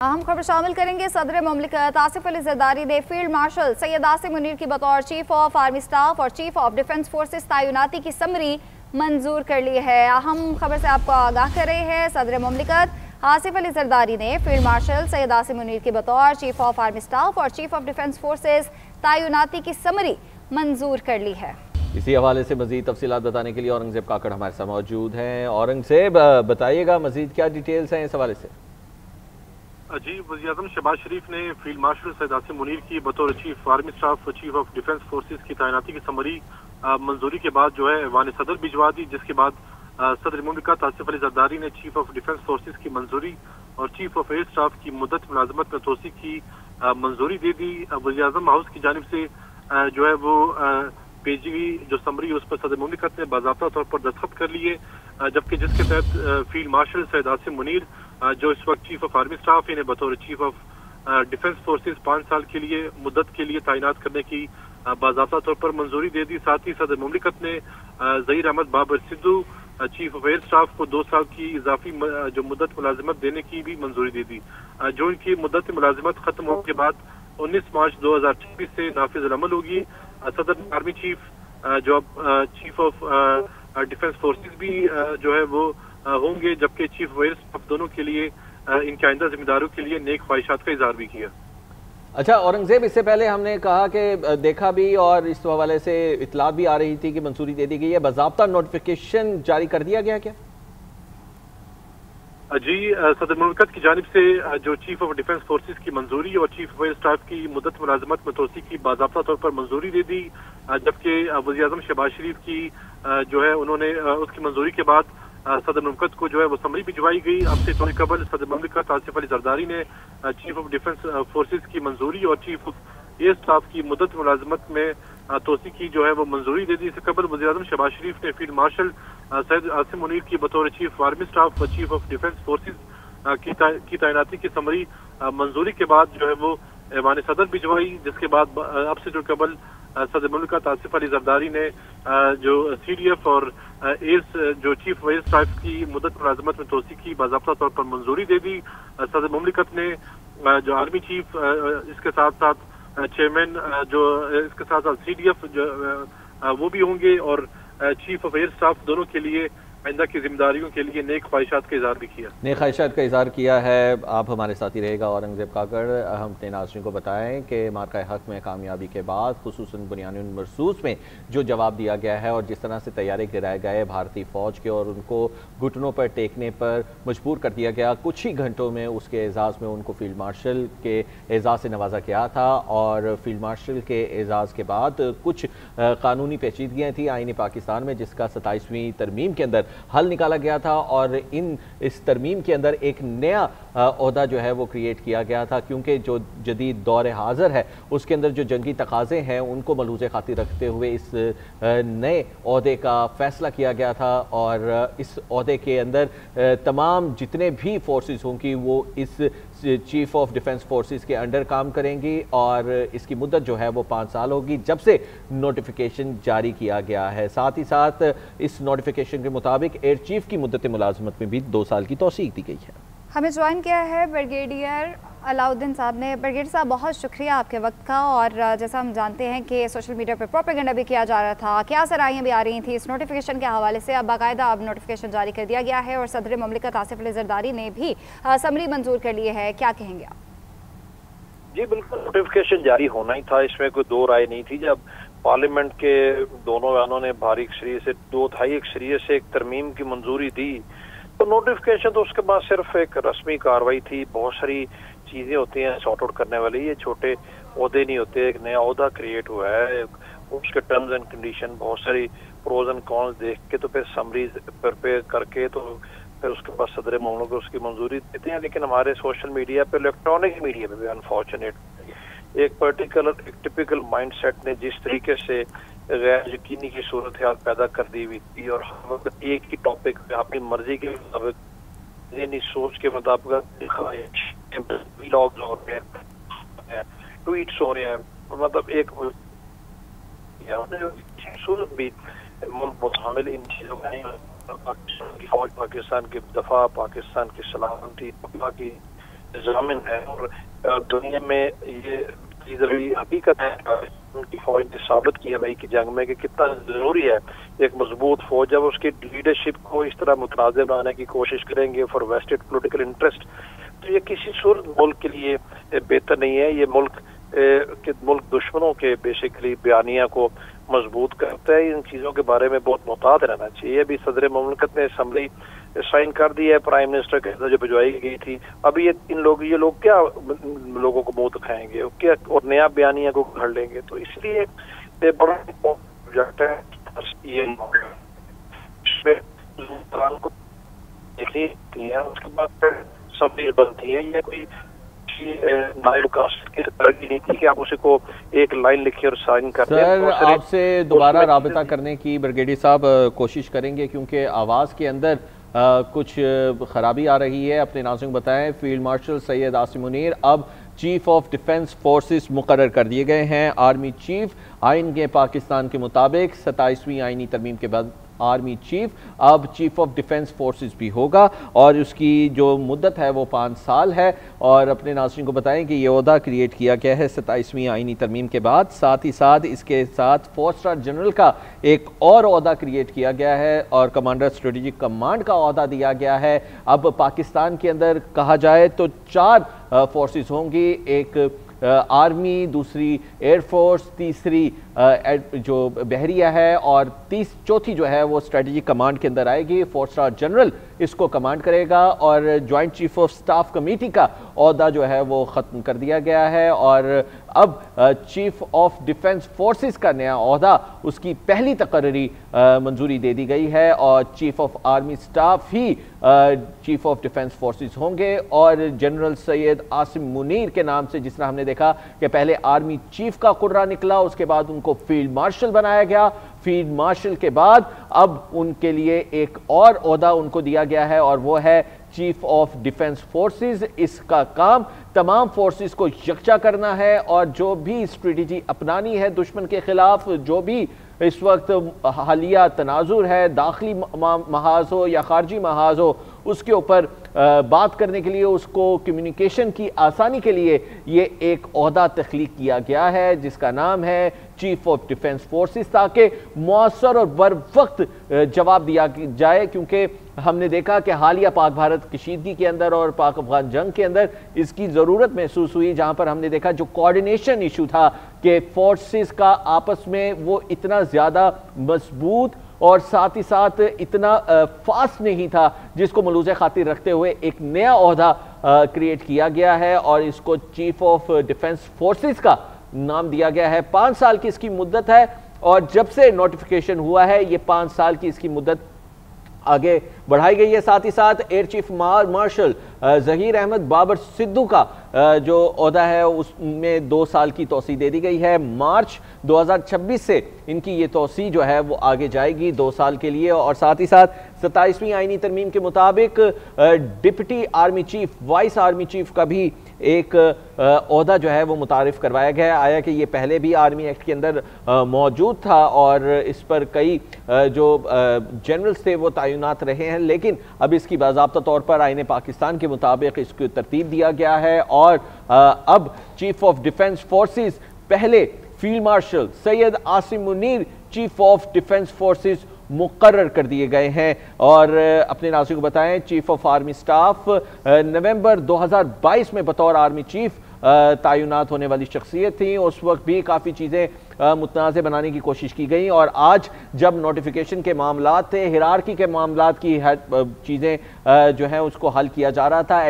अहम खबर शामिल करेंगे। सदर मुमलिकत आसिफ अली जरदारी ने फील्ड मार्शल सैयद आसिम मुनीर की बतौर चीफ ऑफ आर्मी स्टाफ और चीफ ऑफ डिफेंस फोर्सेस तैनाती की समरी मंजूर कर ली है। अहम खबर से आपको आगाह कर रहे हैं। सदर मुमलिकत आसिफ अली जरदारी ने फील्ड मार्शल सैयद आसिम मुनीर की बतौर चीफ ऑफ आर्मी स्टाफ और चीफ ऑफ डिफेंस फोर्सेस तैनाती की समरी मंजूर कर ली है। इसी हवाले से मजीद तफसीलात बताने के लिए औरंगजेब काकड़ हमारे साथ मौजूद हैं। औरंगजेब, बताइएगा मजीद क्या डिटेल्स हैं इस हवाले से। जी, वज़ीर-ए-आज़म शहबाज शरीफ ने फील्ड मार्शल सैयद आसिम मुनीर की बतौर chief army staff chief of defence forces की तैनाती की समरी मंजूरी के बाद जो है ऐवान सदर भिजवा दी, जिसके बाद सदर मुमलिकत आसिफ अली जरदारी ने चीफ ऑफ डिफेंस फोर्सेस की मंजूरी और चीफ ऑफ एयर स्टाफ की मुद्दत मुलाजमत में तोसी की मंजूरी दे दी। वज़ीर-ए-आज़म हाउस की जानिब से जो है वो भेजी गई जो समरी उस पर सदर मुमलिकत ने बाज़ाब्ता तौर पर दस्तखत कर लिए, जबकि जिसके तहत फील्ड मार्शल सैयद आसिम मुनीर जो इस वक्त चीफ ऑफ आर्मी स्टाफ इन्हें बतौर चीफ ऑफ डिफेंस फोर्सेस 5 साल के लिए मुद्दत के लिए तैनात करने की बाज़ाब्ता तौर पर मंजूरी दे दी। साथ ही सदर मुमलिकत ने Zaheer Ahmed Babar Sidhu chief of air staff को 2 साल की इजाफी जो मुद्दत मुलाजिमत देने की भी मंजूरी दे दी, जो इनकी मुद्दत मुलाजिमत खत्म होने के बाद 19 मार्च 2026 से नाफिज अमल होगी। सदर आर्मी चीफ जो अब चीफ ऑफ डिफेंस फोर्सेस भी जो है वो होंगे, जबकि चीफ ऑफ एयर स्टाफ दोनों के लिए इनके आइंदा जिम्मेदारों के लिए नेक ख्वाहिशात का इजहार भी किया। अच्छा औरंगजेब, इससे पहले हमने कहा कि देखा भी और इस हवाले से इतलात भी आ रही थी कि मंजूरी दे दी गई है, बाज़ाब्ता नोटिफिकेशन जारी कर दिया गया क्या? जी, सदर मुमलिकत की जानिब से जो चीफ ऑफ डिफेंस फोर्सेस की मंजूरी और चीफ ऑफ एयर स्टाफ की मुद्दत मुलाजमत में तोसी की बाज़ाब्ता तौर पर मंजूरी दे दी, जबकि वज़ीर-ए-आज़म शहबाज शरीफ की जो है उन्होंने उसकी मंजूरी के बाद सदर मुमलिकत को जो है वो समरी भिजवाई गई। अब से थोड़ी कबल सदर मुमलिकत आसिफ अली जरदारी ने चीफ ऑफ डिफेंस फोर्सेस की मंजूरी और चीफ ऑफ एयर स्टाफ की मुद्दत मुलाजमत में तोसी की जो है वो मंजूरी दे दी। इससे कबल वज़ीर-ए-आज़म शहबाज शरीफ ने फील्ड मार्शल सैयद आसिम मुनीर की बतौर चीफ आर्मी स्टाफ और चीफ ऑफ डिफेंस फोर्सेस की तैनाती की समरी मंजूरी के बाद जो है वो ऐवान सदर भिजवाई, जिसके बाद अब से जो कबल सदर मुमलिकत आसिफ अली जरदारी ने जो CDF और जो चीफ ऑफ एयर स्टाफ की मुद्दत मुलाजमत में तोसी की बाज़ाब्ता तौर पर मंजूरी दे दी। सदर मुमलिकत ने जो आर्मी चीफ इसके साथ साथ चेयरमैन जो इसके साथ साथ CDF जो वो भी होंगे और चीफ ऑफ एयर स्टाफ दोनों के लिए आइंदा की जिम्मेदारियों के लिए नेक ख्वाहिशात का इजहार भी किया। नेक ख्वाहिशात का इजहार किया है। आप हमारे साथ ही रहेगा औरंगजेब काकड़। हम अपने नाज़रीन को बताएं कि मार्का हक में कामयाबी के बाद खुसूसन बुनियानुल मरसूस में जो जवाब दिया गया है और जिस तरह से तैयारी कराए गए भारतीय फ़ौज के और उनको घुटनों पर टेकने पर मजबूर कर दिया गया, कुछ ही घंटों में उसके एजाज़ में उनको फील्ड मार्शल के एजाज़ से नवाजा गया था और फील्ड मार्शल के एजाज़ के बाद कुछ कानूनी पेचीदगियाँ थी आईन पाकिस्तान में, जिसका 27वीं तरमीम के अंदर हल निकाला गया था और इस तरमीम के अंदर एक नया ओहदा जो है वो क्रिएट किया गया था, क्योंकि जो जदीद दौर हाज़िर है उसके अंदर जो जंगी तकाज़े हैं उनको मलूज़े खातिर रखते हुए इस नए ओहदे का फैसला किया गया था और इस ओहदे के अंदर तमाम जितने भी फोर्सेस होंगी वो इस चीफ ऑफ डिफेंस फोर्सेस के अंडर काम करेंगी और इसकी मुद्दत जो है वो 5 साल होगी जब से नोटिफिकेशन जारी किया गया है। साथ ही साथ इस नोटिफिकेशन के मुताबिक एयर चीफ की मुद्दत मुलाजमत में भी 2 साल की तौसीक दी गई है। हमें ज्वाइन किया है ब्रिगेडियर अलाउद्दीन साहब ने। ब्रिगेडियर साहब, बहुत शुक्रिया आपके वक्त का। और जैसा हम जानते हैं कि सोशल मीडिया पर प्रोपेगेंडा भी किया जा रहा था, क्या सराहियाँ भी आ रही थी इस नोटिफिकेशन के हवाले से, अब बाकायदा अब नोटिफिकेशन जारी कर दिया गया है और सदर मुमलिकत आसिफ अली जरदारी ने भी समरी मंजूर कर ली है, क्या कहेंगे आप? जी बिल्कुल, नोटिफिकेशन जारी होना ही था, इसमें कोई दो राय नहीं थी। जब पार्लियामेंट के दोनों बयानों ने भारी अक्सरियत से 2/3 अक्सरियत से एक तरमीम की मंजूरी दी, तो नोटिफिकेशन तो उसके बाद सिर्फ एक रस्मी कार्रवाई थी। बहुत सारी चीजें होती हैं सॉर्ट आउट करने वाली, ये छोटे ओहदे नहीं होते, एक नया ओहदा क्रिएट हुआ है, उसके टर्म्स एंड कंडीशन, बहुत सारी प्रोज एंड कॉन्स देख के तो फिर समरी प्रिपेयर करके तो फिर उसके बाद सदर मामलों को उसकी मंजूरी देते हैं। लेकिन हमारे सोशल मीडिया पे, इलेक्ट्रॉनिक मीडिया पे भी अनफॉर्चुनेट एक पर्टिकुलर एक टिपिकल माइंडसेट ने जिस तरीके से गैर यकीनी की सूरत हाल पैदा कर दी हुई थी और हर वक्त एक ही टॉपिक पे अपनी मर्जी के मुताबिक, सोच के मुताबिक व्लॉग्स हो रहे हैं, ट्वीट्स हो रहे हैं, मतलब एक सूरत भी मुतामिल इन चीजों में पाकिस्तान की फौज, पाकिस्तान की दफा, पाकिस्तान की सलामती की जामिन है और दुनिया में ये चीज अभी हकीकत है। उनकी फौज ने साबित किया भाई की जंग में कि कितना जरूरी है एक मजबूत फौज। जब उसकी लीडरशिप को इस तरह मुतनाज़ बनाने की कोशिश करेंगे फॉर वेस्टेड पोलिटिकल इंटरेस्ट, तो ये किसी सूरत मुल्क के लिए बेहतर नहीं है। ये मुल्क दुश्मनों के बेसिकली बयानिया को मजबूत करता है। इन चीज़ों के बारे में बहुत मुहतात रहना चाहिए। अभी सदर मुमलिकत ने असम्बली साइन कर दी है, प्राइम मिनिस्टर के जो भिजवाई गई थी। अभी ये लोग क्या लोगों को मुंह दिखाएंगे क्या और नया बयानिया को घर लेंगे? तो इसलिए ये बड़ा प्रोजेक्ट है। ये को उसके बाद असम्बली बनती है। ये कोई नहीं थी कि आप उसी को एक लाइन लिखिए और साइन कर दें। सर, आपसे दोबारा राबता करने की ब्रिगेडियर साहब कोशिश करेंगे क्योंकि आवाज़ के अंदर कुछ खराबी आ रही है। अपने नाज़रीन को बताएं, फील्ड मार्शल सैयद आसिम मुनीर अब चीफ ऑफ डिफेंस फोर्सेस मुकर्रर कर दिए गए हैं। आर्मी चीफ आइन के पाकिस्तान के मुताबिक 27वीं आइनी तरमीम के बाद आर्मी चीफ अब चीफ ऑफ डिफेंस फोर्सेस भी होगा और उसकी जो मुद्दत है वो 5 साल है। और अपने नाज़रीन को बताएं कि ये ओहदा क्रिएट किया गया है 27वीं आइनी तरमीम के बाद। साथ ही साथ इसके साथ 4 स्टार जनरल का एक और ओहदा क्रिएट किया गया है और कमांडर स्ट्रेटेजिक कमांड का ओहदा दिया गया है। अब पाकिस्तान के अंदर कहा जाए तो 4 फोर्सेस होंगी, एक आर्मी, दूसरी एयरफोर्स, तीसरी जो बहरिया है और चौथी जो है वो स्ट्रेटेजिक कमांड के अंदर आएगी। 4 स्टार जनरल इसको कमांड करेगा और joint chief of staff committee का ओहदा जो है वो ख़त्म कर दिया गया है और अब चीफ ऑफ डिफेंस फोर्सेस का नया ओहदा उसकी पहली तकर्री मंजूरी दे दी गई है और chief of army staff he chief of defence forces होंगे। और जनरल सैयद आसिम मुनीर के नाम से जिस तरह हमने देखा कि पहले आर्मी चीफ का कुर्रा निकला, उसके बाद उनको फील्ड मार्शल बनाया गया। फील्ड मार्शल के बाद अब उनके लिए एक और ओहदा उनको दिया गया है और वो है चीफ ऑफ डिफेंस फोर्सेस। इसका काम तमाम फोर्सेस को यकजा करना है और जो भी स्ट्रेटेजी अपनानी है दुश्मन के खिलाफ, जो भी इस वक्त हालिया तनाजुर है, दाखिली महाज हो या खारजी महाज हो, उसके ऊपर बात करने के लिए, उसको कम्युनिकेशन की आसानी के लिए ये एक ओहदा तख्लीक किया गया है जिसका नाम है चीफ ऑफ डिफेंस फोर्सेस, ताकि मौसर और बर वक्त जवाब दिया जाए। क्योंकि हमने देखा कि हालिया पाक भारत कशीदगी के अंदर और पाक अफगान जंग के अंदर इसकी ज़रूरत महसूस हुई, जहां पर हमने देखा जो कोऑर्डिनेशन इशू था कि फोर्सेस का आपस में वो इतना ज़्यादा मजबूत और साथ ही साथ इतना फास्ट नहीं था, जिसको मलूज़ खातिर रखते हुए एक नया ओहदा क्रिएट किया गया है और इसको चीफ ऑफ डिफेंस फोर्सेस का नाम दिया गया है। 5 साल की इसकी मुद्दत है और जब से नोटिफिकेशन हुआ है ये 5 साल की इसकी मुद्दत आगे बढ़ाई गई है। साथ ही साथ air chief marshal Zaheer Ahmed Babar Sidhu का जो ओहदा है उसमें 2 साल की तोसी दे दी गई है। मार्च 2026 से इनकी ये तोसी जो है वो आगे जाएगी 2 साल के लिए। और साथ ही साथ 27वीं आइनी तरमीम के मुताबिक deputy army chief, vice army chief का भी एक ओहदा जो है वो मुतारिफ करवाया गया है। आया कि ये पहले भी आर्मी एक्ट के अंदर मौजूद था और इस पर कई जो जनरल्स थे वो तैनात रहे हैं, लेकिन अब इसकी बाज़ाब्ता तौर पर आईने पाकिस्तान के मुताबिक इसको तरतीब दिया गया है और अब चीफ ऑफ डिफेंस फोर्सेस पहले field marshal Syed Asim Munir chief of defence forces मुकर्रर कर दिए गए हैं। और अपने नाज़रीन को बताएं, चीफ ऑफ आर्मी स्टाफ नवंबर 2022 में बतौर आर्मी चीफ तैनात होने वाली शख्सियत थी। उस वक्त भी काफ़ी चीज़ें मुतनाज़ बनाने की कोशिश की गई और आज जब नोटिफिकेशन के मामलात थे, हिरार्की के मामलात की चीज़ें जो हैं उसको हल किया जा रहा था।